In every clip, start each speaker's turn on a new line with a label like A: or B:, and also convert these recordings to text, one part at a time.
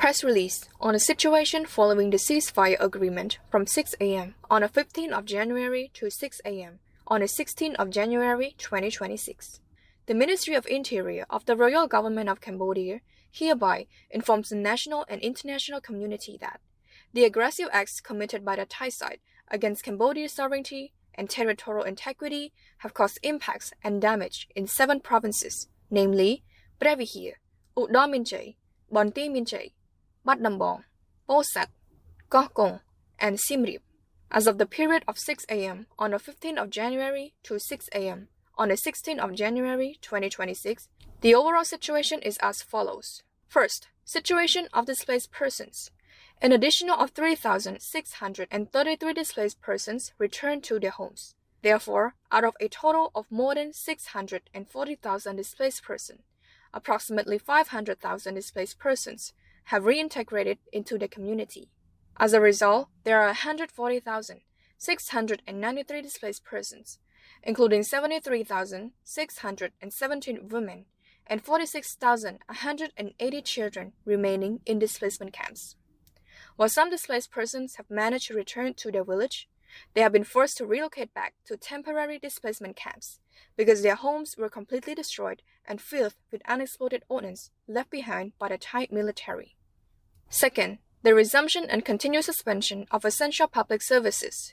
A: Press release on the situation following the ceasefire agreement from 6 a.m. on the 15th of January to 6 a.m. on the 16th of January 2026. The Ministry of Interior of the Royal Government of Cambodia hereby informs the national and international community that the aggressive acts committed by the Thai side against Cambodia's sovereignty and territorial integrity have caused impacts and damage in 7 provinces, namely Brevihir, Udon Minchai, Bonti Minchai, Bat Nambong, Posat, Koh Kong, and Siem Reap. As of the period of 6 a.m. on the 15th of January to 6 a.m. on the 16th of January 2026, the overall situation is as follows. First, situation of displaced persons. An additional of 3,633 displaced persons returned to their homes. Therefore, out of a total of more than 640,000 displaced persons, approximately 500,000 displaced persons have reintegrated into the community. As a result, there are 140,693 displaced persons, including 73,617 women and 46,180 children remaining in displacement camps. While some displaced persons have managed to return to their village, they have been forced to relocate back to temporary displacement camps because their homes were completely destroyed and filled with unexploded ordnance left behind by the Thai military. Second, the resumption and continued suspension of essential public services.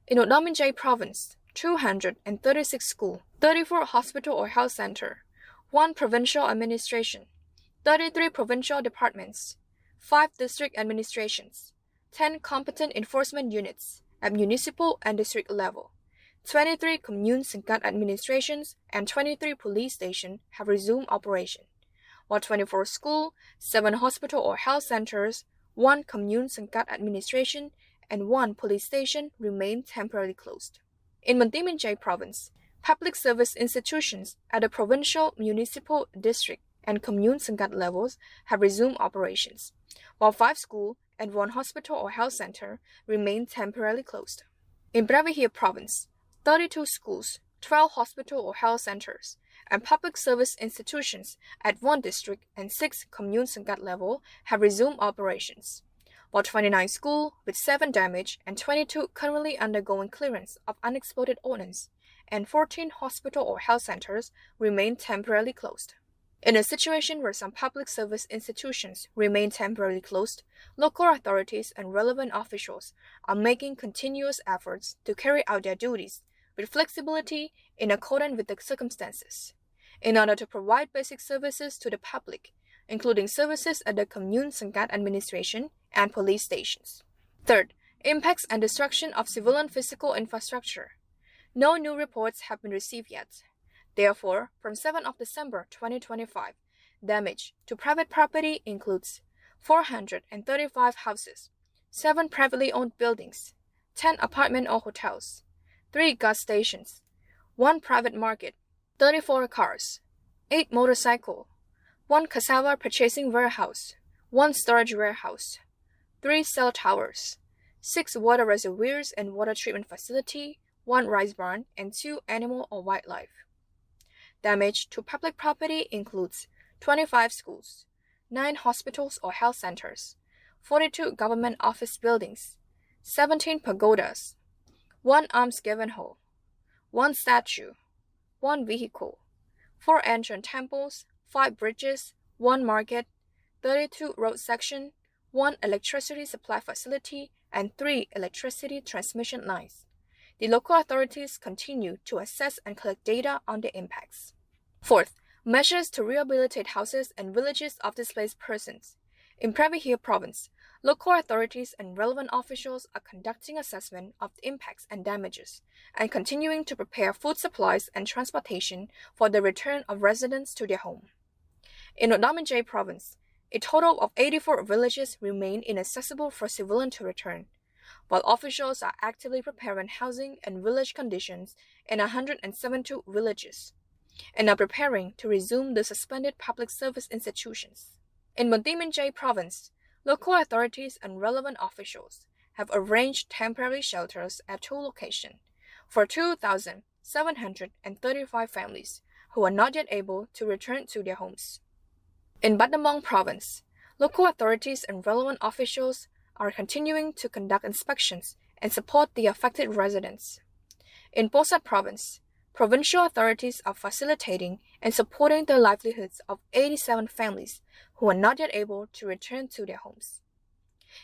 A: In Udon Minchai Province, 236 schools, 34 hospital or health center, 1 provincial administration, 33 provincial departments, 5 district administrations, 10 competent enforcement units at municipal and district level, 23 commune Sangkat administrations, and 23 police stations have resumed operation, while 24 schools, 7 hospital or health centers, 1 commune Sangkat administration, and 1 police station remain temporarily closed. In Bonti Minchai Province, public service institutions at the provincial, municipal, district, and commune Sangkat levels have resumed operations, while 5 schools and 1 hospital or health center remain temporarily closed. In Brevihir Province, 32 schools, 12 hospital or health centers, and public service institutions at 1 district and 6 commune Sangkat level have resumed operations, while 29 schools with 7 damaged and 22 currently undergoing clearance of unexploded ordnance, and 14 hospital or health centers remain temporarily closed. In a situation where some public service institutions remain temporarily closed, local authorities and relevant officials are making continuous efforts to carry out their duties with flexibility in accordance with the circumstances, in order to provide basic services to the public, including services at the commune Sangkat administration and police stations. Third, impacts and destruction of civilian physical infrastructure. No new reports have been received yet. Therefore, from 7 of December 2025, damage to private property includes 435 houses, 7 privately owned buildings, 10 apartment or hotels, 3 gas stations, 1 private market, 34 cars, 8 motorcycles, 1 cassava purchasing warehouse, 1 storage warehouse, 3 cell towers, 6 water reservoirs and water treatment facility, 1 rice barn, and 2 animal or wildlife. Damage to public property includes 25 schools, 9 hospitals or health centers, 42 government office buildings, 17 pagodas, 1 alms given hall, 1 statue, 1 vehicle, 4 ancient temples, 5 bridges, 1 market, 32 road section, 1 electricity supply facility, and 3 electricity transmission lines. The local authorities continue to assess and collect data on the impacts. Fourth, measures to rehabilitate houses and villages of displaced persons. In Brevihir Province, local authorities and relevant officials are conducting assessment of the impacts and damages, and continuing to prepare food supplies and transportation for the return of residents to their home. In Udon Minchai Province, a total of 84 villages remain inaccessible for civilians to return, while officials are actively preparing housing and village conditions in 172 villages, and are preparing to resume the suspended public service institutions. In Bonti Minchai Province, local authorities and relevant officials have arranged temporary shelters at 2 locations for 2,735 families who are not yet able to return to their homes. In Bat Nambong Province, Local authorities and relevant officials are continuing to conduct inspections and support the affected residents. In Posat Province, provincial authorities are facilitating and supporting the livelihoods of 87 families who are not yet able to return to their homes.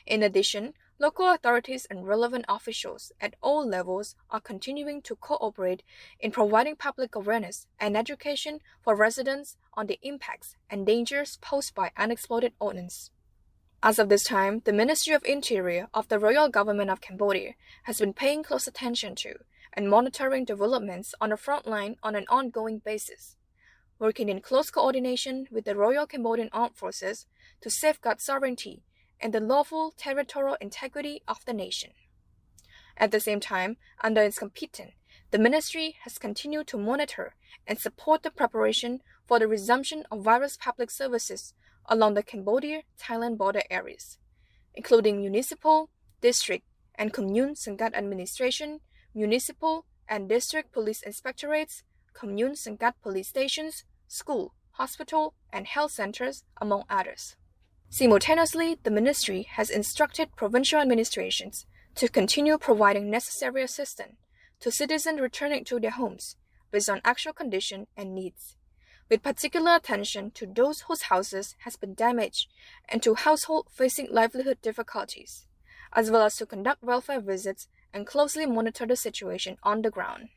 A: In addition, local authorities and relevant officials at all levels are continuing to cooperate in providing public awareness and education for residents on the impacts and dangers posed by unexploded ordnance. As of this time, the Ministry of Interior of the Royal Government of Cambodia has been paying close attention to and monitoring developments on the front line on an ongoing basis, working in close coordination with the Royal Cambodian Armed Forces to safeguard sovereignty and the lawful territorial integrity of the nation. At the same time, under its competence, the ministry has continued to monitor and support the preparation for the resumption of various public services along the Cambodia-Thailand border areas, including municipal, district, and commune Sangat administration, municipal and district police inspectorates, commune Sangat police stations, school, hospital, and health centers, among others. Simultaneously, the ministry has instructed provincial administrations to continue providing necessary assistance to citizens returning to their homes based on actual condition and needs, with particular attention to those whose houses has been damaged and to households facing livelihood difficulties, as well as to conduct welfare visits and closely monitor the situation on the ground.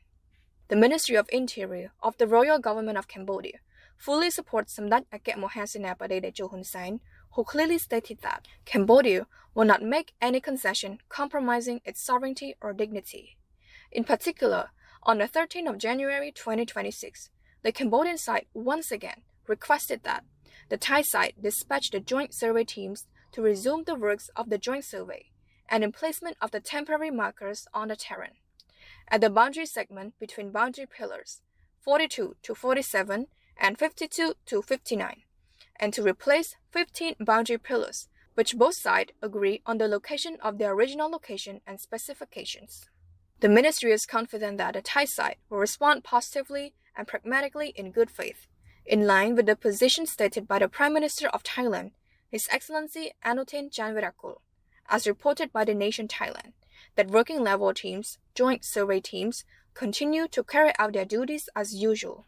A: The Ministry of Interior of the Royal Government of Cambodia fully supports Samdech Akek Mohansinapadede Johun Sain, who clearly stated that Cambodia will not make any concession compromising its sovereignty or dignity. In particular, on the 13th of January 2026, the Cambodian side once again requested that the Thai side dispatch the joint survey teams to resume the works of the joint survey and in placement of the temporary markers on the terrain at the boundary segment between boundary pillars 42 to 47 and 52 to 59, and to replace 15 boundary pillars, which both sides agree on the location of their original location and specifications. The ministry is confident that the Thai side will respond positively and pragmatically in good faith, in line with the position stated by the Prime Minister of Thailand, His Excellency Anutin Janvirakul, as reported by the nation Thailand, that working level teams, joint survey teams, continue to carry out their duties as usual.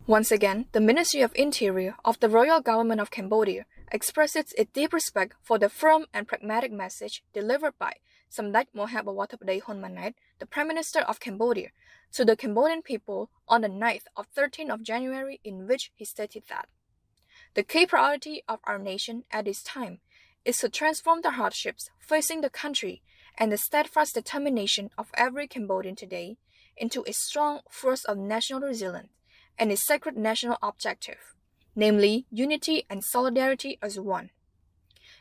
A: Once again, the Ministry of Interior of the Royal Government of Cambodia expresses its deep respect for the firm and pragmatic message delivered by Samdech Mohampawatapade Honmanait, the Prime Minister of Cambodia, to the Cambodian people on the 9th of 13th of January, in which he stated that the key priority of our nation at this time is to transform the hardships facing the country and the steadfast determination of every Cambodian today into a strong force of national resilience and a sacred national objective, namely unity and solidarity as one.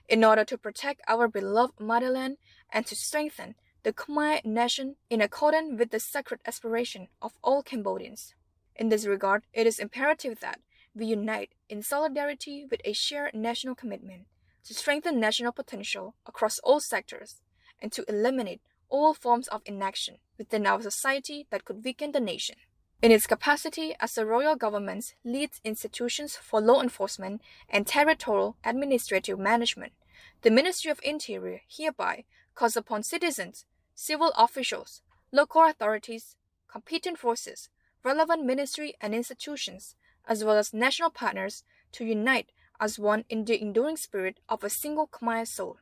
A: In order to protect our beloved motherland and to strengthen the Khmer nation in accordance with the sacred aspiration of all Cambodians. In this regard, it is imperative that we unite in solidarity with a shared national commitment to strengthen national potential across all sectors and to eliminate all forms of inaction within our society that could weaken the nation. In its capacity as the royal government's lead institutions for law enforcement and territorial administrative management, the Ministry of Interior hereby calls upon citizens, civil officials, local authorities, competent forces, relevant ministry and institutions, as well as national partners to unite as one in the enduring spirit of a single Khmer soul.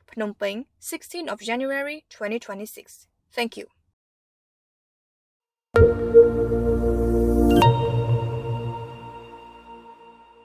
A: Phnom Penh, 16th of January 2026. Thank you.